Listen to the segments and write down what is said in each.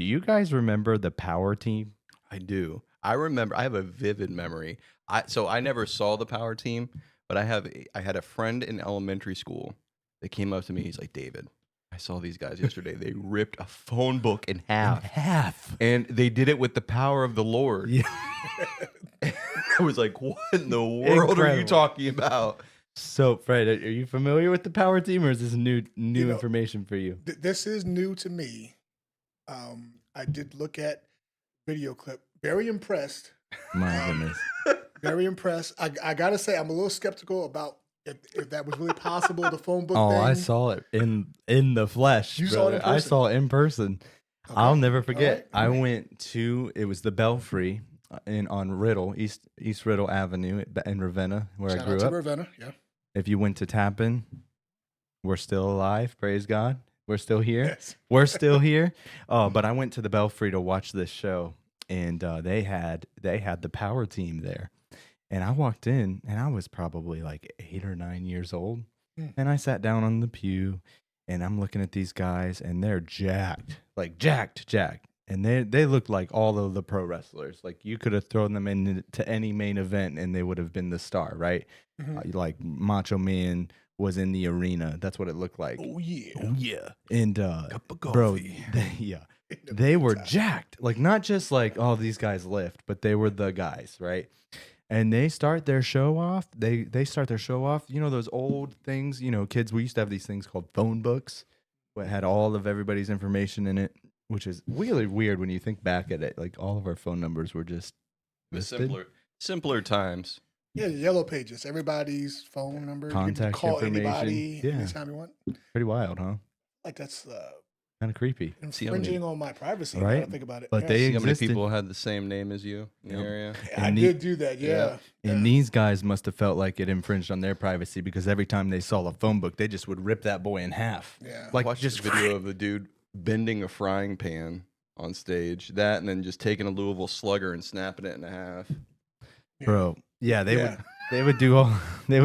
you guys remember the Power Team? I do. I remember. I have a vivid memory. I never saw the Power Team, but I had a friend in elementary school that came up to me. He's like, David, I saw these guys yesterday. They ripped a phone book in half. And they did it with the power of the Lord. Yeah. I was like, what in the world are you talking about? So, Fred, are you familiar with the Power Team, or is this new information for you? This is new to me. I did look at video clip. Very impressed. My goodness. Very impressed. I gotta say, I'm a little skeptical about if that was really possible. The phone book. Oh, thing. I saw it in the flesh. You saw it in person? I saw it in person. Okay. I'll never forget. All right. I went to the Belfry on Riddle, East Riddle Avenue in Ravenna, where Shout I grew out to up. Ravenna, yeah. If you went to Tappan, we're still alive. Praise God. We're still here. Yes. We're still here. Oh, but I went to the Belfry to watch this show, and they had the Power Team there. And I walked in, and I was probably like 8 or 9 years old. And I sat down on the pew, and I'm looking at these guys, and they're jacked, like jacked. And they looked like all of the pro wrestlers. Like you could have thrown them into any main event, and they would have been the star, right? Mm-hmm. Like Macho Man was in the arena. That's what it looked like. Oh yeah. Oh yeah. And Cup of bro, coffee. they were jacked. Like not just like, oh, these guys lift, but they were the guys, right? And they start their show off. They start their show off. You know those old things. You know, kids. We used to have these things called phone books, that had all of everybody's information in it, which is really weird when you think back at it. Like all of our phone numbers were just listed. Simpler times. Yeah, yellow pages. Everybody's phone number. Contact you can call information. anybody Yeah. anytime you want. Pretty wild, huh? Like that's Kind of creepy. infringing on my privacy. Right? I don't think about it. But Yes. they See how many existed. people had the same name as you in the area? I and did do that. Yeah. And these guys must have felt like it infringed on their privacy because every time they saw a phone book, they just would rip that boy in half. Yeah. Like Watch just this video of the dude bending a frying pan on stage. That and then just taking a Louisville Slugger and snapping it in half. Bro. Yeah, they would do all there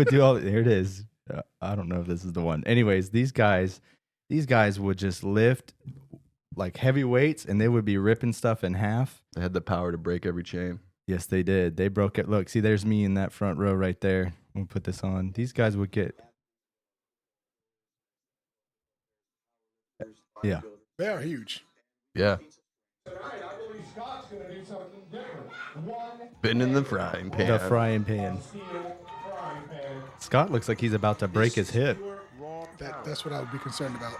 it is. I don't know if this is the one. Anyways, these guys would just lift like heavy weights and they would be ripping stuff in half. They had the power to break every chain. Yes, they did. They broke it. Look, see, there's me in that front row right there. We'll put this on. These guys would get. Yeah. They are huge. Yeah. Tonight, I believe Scott's going to do something different. Bending the frying pan. The frying pan. Steel frying pan. Scott looks like he's about to break his hip. That's what I would be concerned about.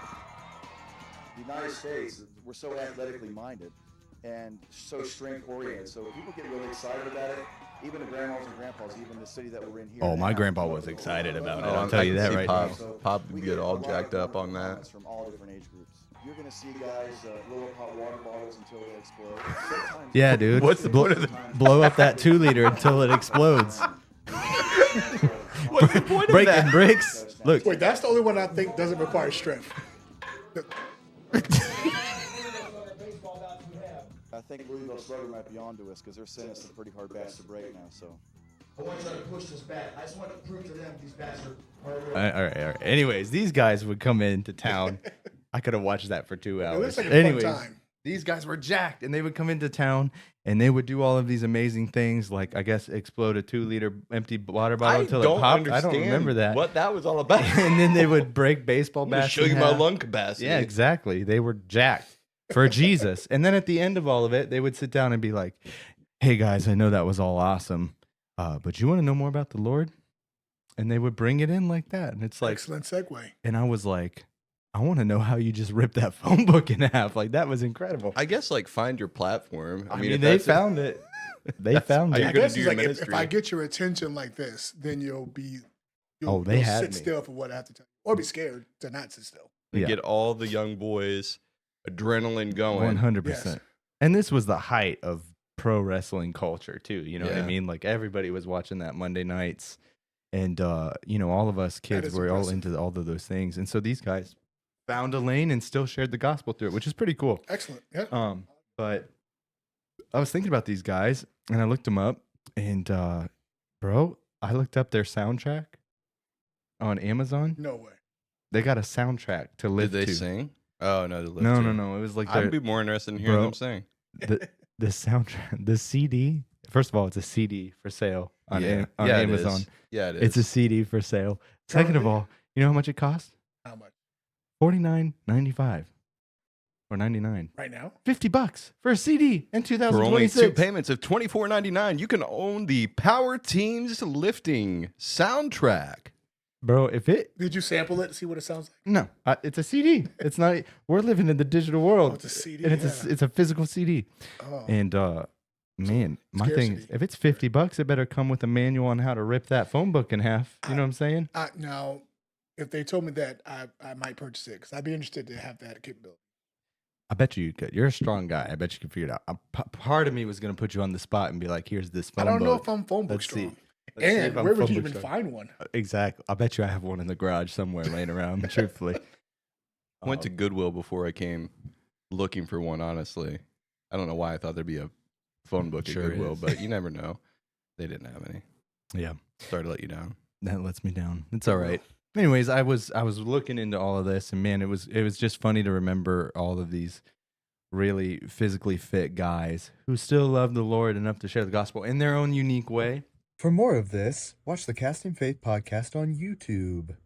The United States, we're so athletically minded and so strength oriented. So people get really excited about it. Even the grandmas and grandpas, even the city that we're in here. Oh, my now, grandpa was excited about it. I'll I tell you can that see right Pop. now. Pop we would get a all lot jacked of up on that. comments from all different age groups. You're gonna see guys blow up hot water bottles until they explode. Sometimes Yeah, dude. What's the point of the Blow up that 2-liter until it explodes. What's the point of Breaking that? bricks. Look, Wait, that's the only one I think doesn't require strength. I think Louisville Slugger might be onto us because they're sending us some pretty hard bats to break now. So I want to try to push this bat. I just want to prove to them these bats are all right. Anyways, these guys would come into town. I could have watched that for 2 It hours. looks like a fun Anyways, time. these guys were jacked, and they would come into town, and they would do all of these amazing things, like I guess explode a 2-liter empty water bottle until it popped. I don't remember that. What that was all about. And then they would break baseball I'm gonna bats. show in you my half. lung capacity. Yeah, exactly. They were jacked for Jesus. And then at the end of all of it, they would sit down and be like, "Hey guys, I know that was all awesome, but you want to know more about the Lord?" And they would bring it in like that, and it's like, Excellent segue. and I was like, I want to know how you just ripped that phone book in half. Like that was incredible. I guess like find your platform. I if mean, they that's found it. They found how it. you're I gonna guess do it's your like if ministry. I get your attention like this, then you'll They had sit me. still for what I have to tell you, or be scared to not sit still. to Yeah. get all the young boys adrenaline going. 100%. Yes. And this was the height of pro wrestling culture too. You know what I Yeah. mean? Like everybody was watching that Monday nights, and all of us kids is were all impressive. into all of those things. And so these guys found a lane and still shared the gospel through it, which is pretty cool. Excellent. Yeah. But I was thinking about these guys, and I looked them up, and bro, I looked up their soundtrack on Amazon. No way. They got a soundtrack to live Did they to. sing? Oh no, the lifter. No. It was like I'd be more interested in hearing Bro. them sing. the soundtrack, the CD. First of all, it's a CD for sale on Yeah, on yeah, Amazon. It is. Yeah, it is. It's a CD for sale. Second of Currently? all, you know how much it costs? How much? $49.95 or 99. Right now? $50 for a CD in For only 2026. 2 payments of $24.99, you can own the Power Teams Lifting soundtrack. Bro, if it Did you sample it? See what it sounds like? no, it's a CD. It's not. We're living in the digital world. Oh, it's a CD, and it's a physical CD. Oh, And man, my thing is, scarcity. if it's $50, it better come with a manual on how to rip that phone book in half. You know what I'm saying? now, if they told me that, I might purchase it because I'd be interested to have that capability. I bet you could. You're a strong guy. I bet you can figure it out. Part of me was gonna put you on the spot and be like, "Here's this phone I don't know book." if I'm phone book Let's see. strong. Let's see And if I'm where would phone you book even strong. find one? Exactly. I bet you I have one in the garage somewhere laying around. Truthfully, I went to Goodwill before I came looking for one, honestly. I don't know why I thought there'd be a phone book Sure at Goodwill, is. but you never know. They didn't have any. yeah, Sorry to let you down. that lets me down. It's all right. Anyways, I was looking into all of this, and man, it was just funny to remember all of these really physically fit guys who still love the Lord enough to share the gospel in their own unique way. For more of this, watch the Casting Faith podcast on YouTube.